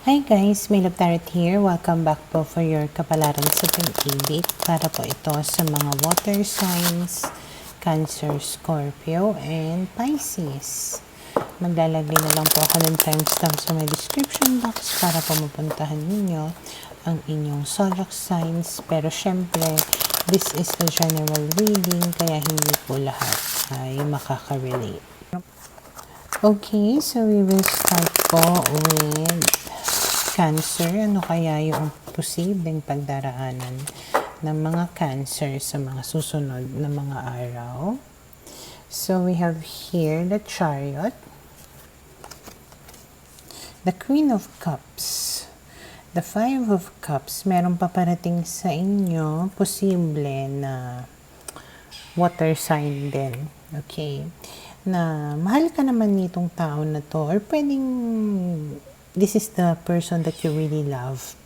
Hi guys, May Love Tarot here. Welcome back po for your kapalaran sa pag-ibig. Para po ito sa mga water signs, Cancer, Scorpio, and Pisces. Maglalagay na lang po ako ng timestamp sa my description box para po mapuntahan ninyo ang inyong zodiac signs. Pero syempre, this is a general reading kaya hindi po lahat ay makaka-relate. Okay, so we will start po with Cancer. Ano kaya yung posibleng pagdaraanan ng mga Cancer sa mga susunod na mga araw? So we have here the Chariot, the Queen of Cups, the Five of Cups. Meron paparating sa inyo, posible na water sign din. Okay? Na mahal ka naman nitong tao na to, or pwedeng this is the person that you really love.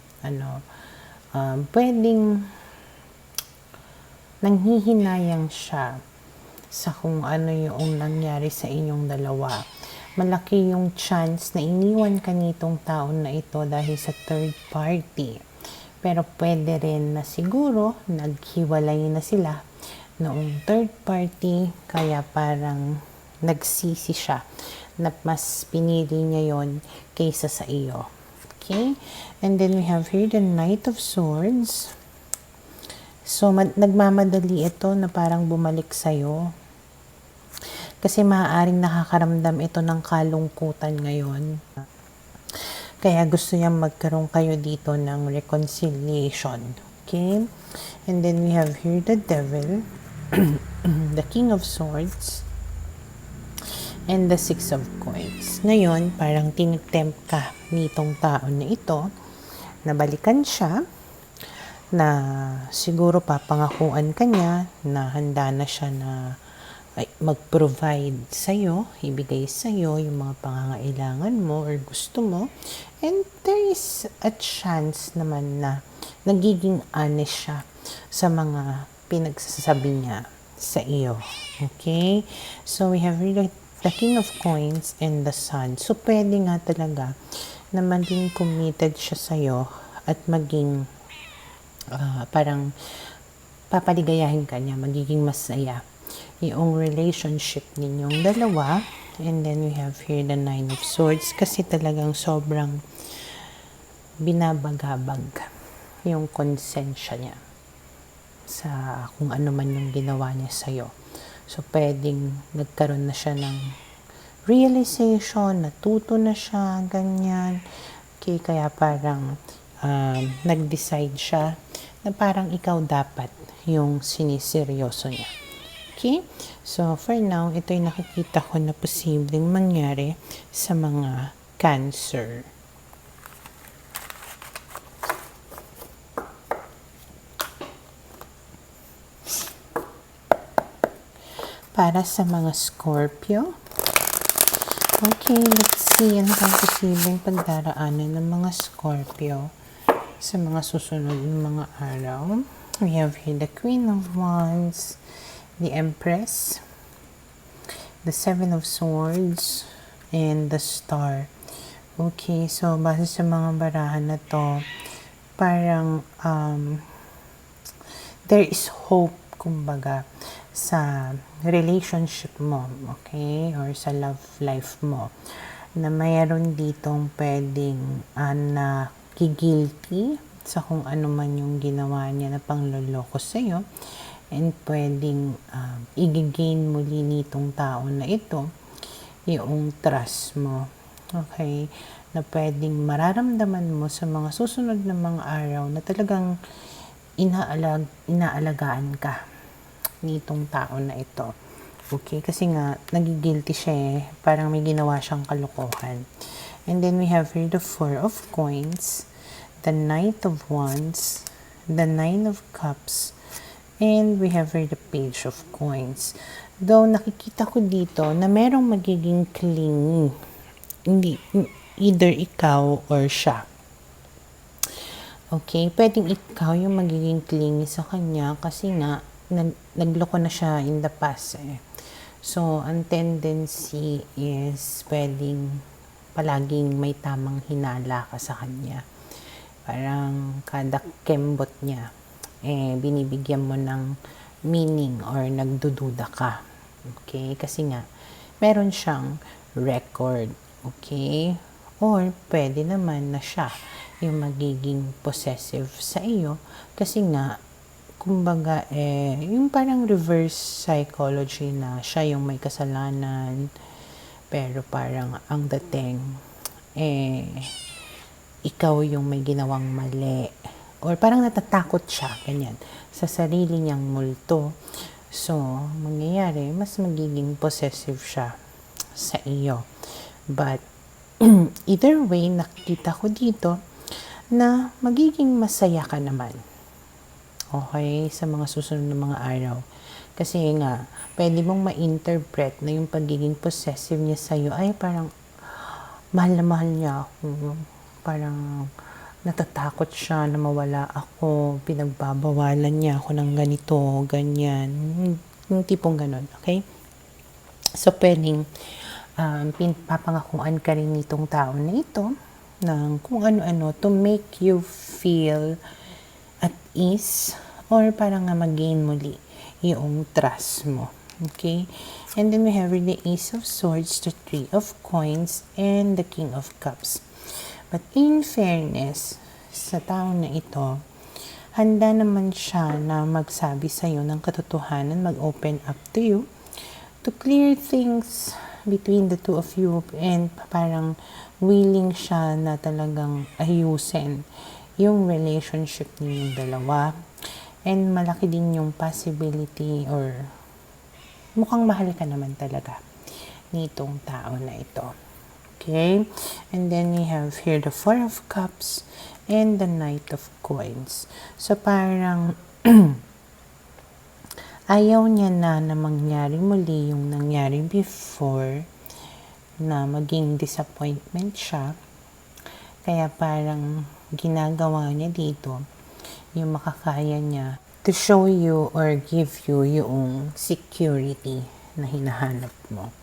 Pwedeng nanghihinayang siya sa kung ano yung nangyari sa inyong dalawa. Malaki yung chance na iniwan ka nitong taon na ito dahil sa third party. Pero pwede rin na siguro naghiwalay na sila noong third party, kaya parang nagsisi siya na mas pinili niya yon kaysa sa iyo. Okay? And then we have here the Knight of Swords. So, nagmamadali ito na parang bumalik sa'yo. Kasi maaaring nakakaramdam ito ng kalungkutan ngayon. Kaya gusto niya magkaroon kayo dito ng reconciliation. Okay? And then we have here the Devil, the King of Swords, and the Six of Coins. Ngayon, parang tinitempt ka nitong tao na ito na balikan siya, na siguro papangakuan ka niya na handa na siya na mag-provide sa'yo, ibigay sa'yo yung mga pangangailangan mo or gusto mo. And there is a chance naman na nagiging honest siya sa mga pinagsasabi niya sa iyo. Okay? So, we have really the King of Coins and the Sun. So, pwede nga talaga na maging committed siya sa'yo at maging parang papaligayahin ka niya, magiging masaya yung relationship ninyong dalawa. And then we have here the Nine of Swords kasi talagang sobrang binabagabag yung konsensya niya sa kung ano man yung ginawa niya sa'yo. So, pwedeng nagkaroon na siya ng realization, natuto na siya, ganyan. Okay, kaya parang nag-decide siya na parang ikaw dapat yung siniseryoso niya. Okay? So, for now, ito yung nakikita ko na posibleng mangyari sa mga Cancer. Para sa mga Scorpio. Okay, let's see ano ang posibleng pagdaraanan ng mga Scorpio sa mga susunod ng mga araw. We have here the Queen of Wands, the Empress, the Seven of Swords, and the Star. Okay, so base sa mga barahan na to, parang there is hope, kumbaga, sa relationship mo, okay, or sa love life mo, na mayroon ditong pwedeng na gigilty sa kung ano man yung ginawa niya na pangloloko sa'yo, and pwedeng i-gain muli nitong tao na ito yung trust mo, okay, na pwedeng mararamdaman mo sa mga susunod na mga araw na talagang inaalagaan ka nitong tao na ito. Okay, kasi nga nagigilty siya eh, parang may ginawa siyang kalokohan. And then we have here the Four of Coins, the Knight of Wands, the Nine of Cups, and we have here the Page of Coins. Though nakikita ko dito na merong magiging clingy, hindi, either ikaw or siya. Okay, pwedeng ikaw yung magiging clingy sa kanya kasi nga nagloko na siya in the past eh. So, ang tendency is pwedeng palaging may tamang hinala ka sa kanya. Parang kada kembot niya, binibigyan mo ng meaning or nagdududa ka. Okay? Kasi nga, meron siyang record. Okay? Or pwede naman na siya yung magiging possessive sa iyo. Kasi nga, kumbaga, yung parang reverse psychology na siya yung may kasalanan. Pero parang ang dating, ikaw yung may ginawang mali. Or parang natatakot siya, ganyan, sa sarili niyang multo. So, mangyayari, mas magiging possessive siya sa iyo. But, either way, nakita ko dito na magiging masaya ka naman. Okay? Sa mga susunod na mga araw. Kasi nga, pwede mong ma-interpret na yung pagiging possessive niya sa'yo ay parang mahal na mahal niya ako. Parang natatakot siya na mawala ako, pinagbabawalan niya ako ng ganito, ganyan. Yung tipong ganon, okay? So, pwedeng papangakuan ka rin itong tao na ito ng kung ano-ano to make you feel at ease or parang mag-gain muli yung trust mo. Okay? And then we have the Ace of Swords, the Three of Coins, and the King of Cups. But in fairness, sa tao na ito, handa naman siya na magsabi sa iyo ng katotohanan, mag-open up to you, to clear things between the two of you, and parang willing siya na talagang ayusin yung relationship ninyong dalawa. And malaki din yung possibility or mukhang mahal ka naman talaga nitong tao na ito. Okay? And then we have here the Four of Cups and the Knight of Coins. So parang ayaw niya na mangyari muli yung nangyari before, na maging disappointment siya. Kaya parang ginagawa niya dito yung makakaya niya to show you or give you yung security na hinahanap mo.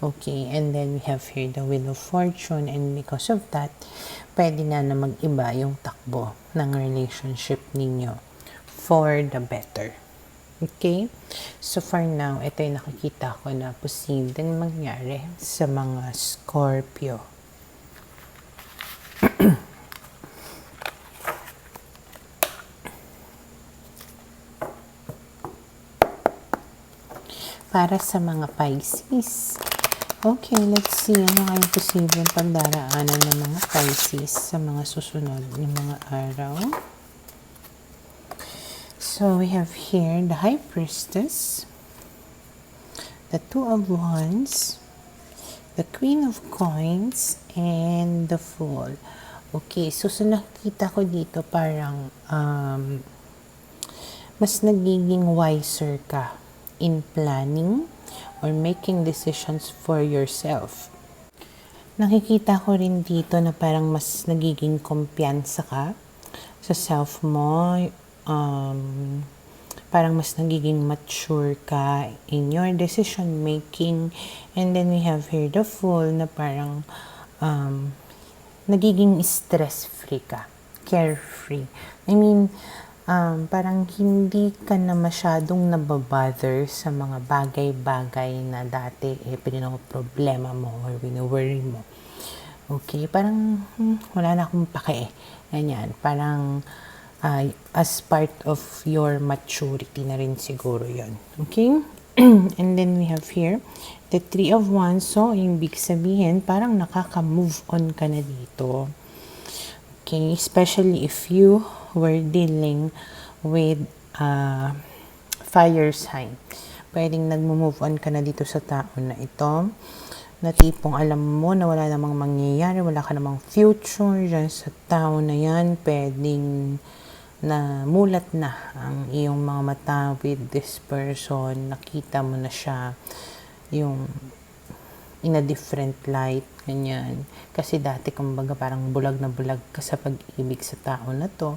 Okay, and then we have here the Wheel of Fortune, and because of that, pwede na mag-iba yung takbo ng relationship ninyo for the better. Okay? So for now, ito yung nakikita ko na posibleng mangyari sa mga Scorpio. Para sa mga Pisces. Okay, let's see ano ang posibleng pagdaraanan ng mga Pisces sa mga susunod ng mga araw. So, we have here the High Priestess, the Two of Wands, the Queen of Coins, and the Fool. Okay, so nakita ko dito parang mas nagiging wiser ka in planning or making decisions for yourself. Nakikita ko rin dito na parang mas nagiging kumpiyansa ka sa self mo. Parang mas nagiging mature ka in your decision making. And then we have here the Fool na parang nagiging stress-free ka, carefree. I mean, parang hindi ka na masyadong nababother sa mga bagay-bagay na dati problema mo or wino-worry mo. Okay, parang wala na akong pake. Ganyan, parang as part of your maturity na rin siguro yon. Okay? And then we have here the Three of Wands. So, yung big sabihin, parang nakaka-move on ka na dito. Okay, especially if you were dealing with fire sign. Pwedeng nag-move on ka na dito sa tao na ito. Na tipong alam mo na wala namang mangyayari, wala ka namang future dyan sa tao na yan. Pwedeng na mulat na ang iyong mga mata with this person. Nakita mo na siya yung in a different light, ganyan. Kasi dati, kumbaga, parang bulag na bulag ka sa pag-ibig sa tao na to.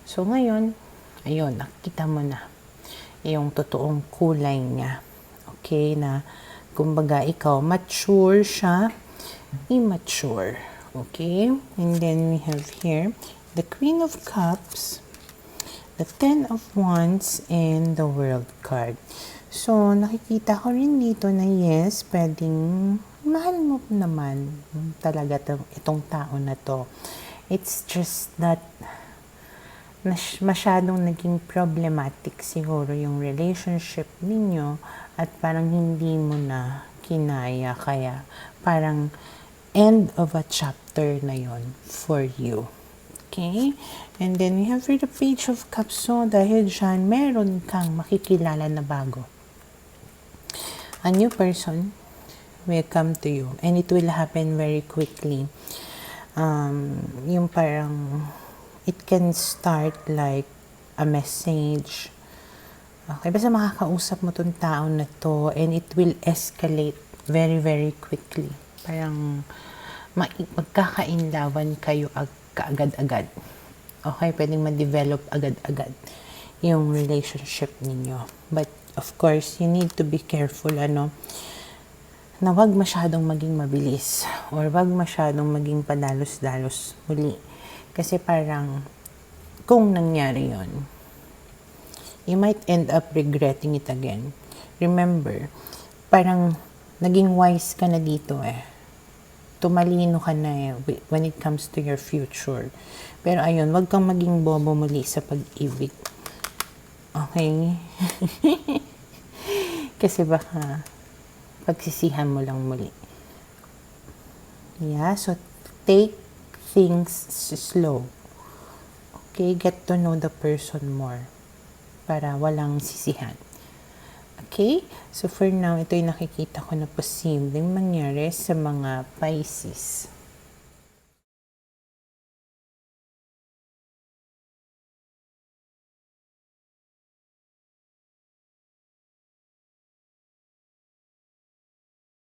So, ngayon, ayun, nakita mo na yung totoong kulay niya. Okay, na, kumbaga, ikaw, mature siya, immature. Okay? And then we have here the Queen of Cups, the Ten of Wands, and the World card. So, nakikita ko rin dito na yes, pwedeng mahal mo naman talaga itong tao na to. It's just that masyadong naging problematic siguro yung relationship ninyo at parang hindi mo na kinaya, kaya parang end of a chapter na yon for you. Okay? And then we have here the Page of Cups. So, dahil dyan, meron kang makikilala na bago. A new person will come to you and it will happen very quickly. Yung parang it can start like a message. Okay, basta makakausap mo tong tao na to and it will escalate very, very quickly. Parang magkakainlawan kayo kaagad-agad. Okay, pwedeng ma-develop agad-agad yung relationship ninyo. But of course, you need to be careful, na wag masyadong maging mabilis or wag masyadong maging padalos-dalos muli. Kasi parang, kung nangyari yon, you might end up regretting it again. Remember, parang naging wise ka na dito Tumalino ka na when it comes to your future. Pero ayun, wag kang maging bobo muli sa pag-ibig. Okay? Kasi baka pagsisihan mo lang muli. Yeah, so take things slow. Okay, get to know the person more para walang sisihan. Okay, so for now, ito yung nakikita ko na posibleng mangyari sa mga Pisces.